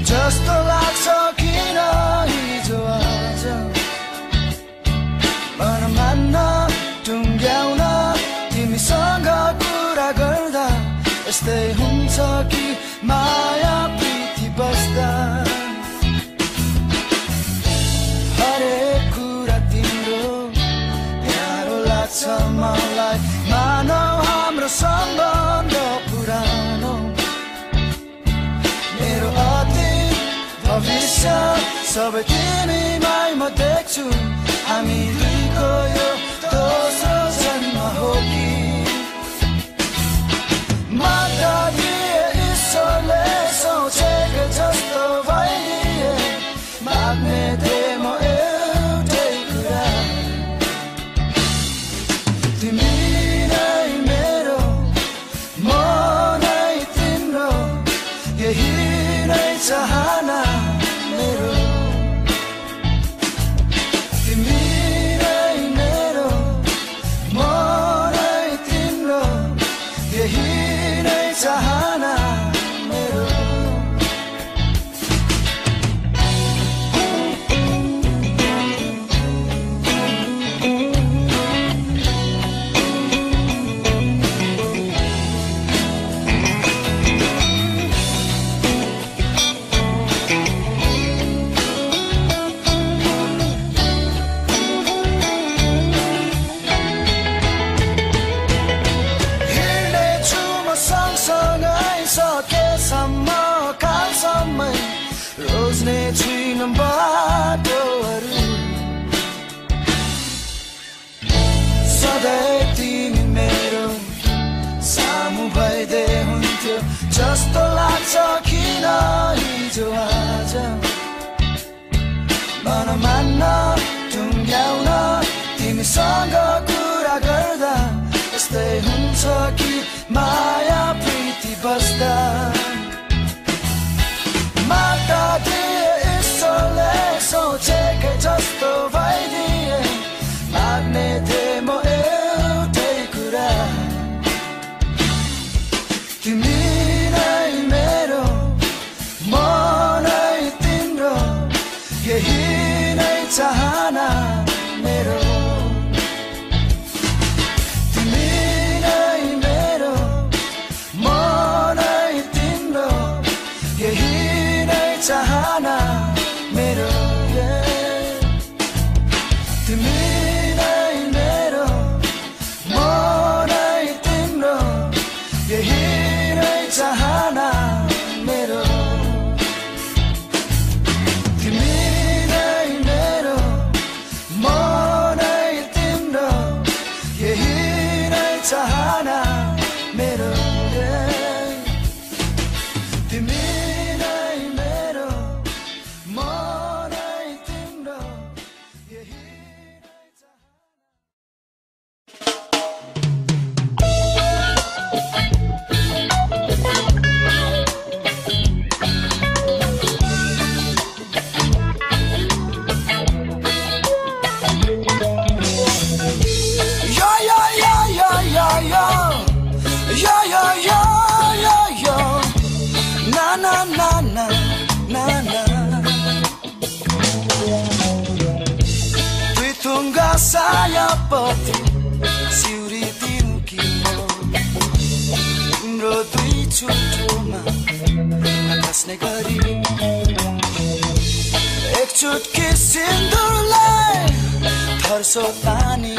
जस्तो लाग्छ किन हिजो आज मन मान्न टुङ्ग्याउन तिमीसँग कुरा गर्दा यस्तै हुन्छ कि माया प्रीति बस्दा हरेक कुरा तिम्रो प्यारो लाग्छ मलाई मानौ हाम्रो सम्बन्ध पुरानो मेरो अतीत भविष्य सबै तिमीमै म देख्छु हामी दुईको यो दोस्रो जन्म हो कि माता दिए ईश्वरले सोचेको जस्तो भइदिए माग्ने थिएँ म एउटै कुरा तिमी नै मेरो म नै तिम्रो यही नै चाहना मेरो तिमी नै मेरो म नै तिम्रो यही नै चाहना मेरो रोज्ने छुइनँ बाटोहरू सधैँ तिमी मेरो सामु भइदे हुन्थ्यो जस्तो लाग्छ किन हिजो आज मन मान्न टुङ्ग्याउन तिमीसँग कुरा गर्दा यस्तै हुन्छ कि माया प्रीति बस्दा माता दिए ईश्वरले सोचेकै जस्तो भइदिए माग्ने थिएँ म एउटै कुरा तिमी नै मेरो म नै तिम्रो यही नै चाहना मेरो तिमी नै मेरो म नै तिम्रो यही चाहना मेरो तिमी नै मेरो म नै तिम्रो यही नै चाहना मेरो तिमी नै मेरो म नै तिम्रो यही नै चाहना मेरो तिमी सायापति सिउरी दिउँ कि म तिम्रो दुई चुटोमा खस्ने गरी एक चुटकी सिन्दुरलाई थर्सो तानी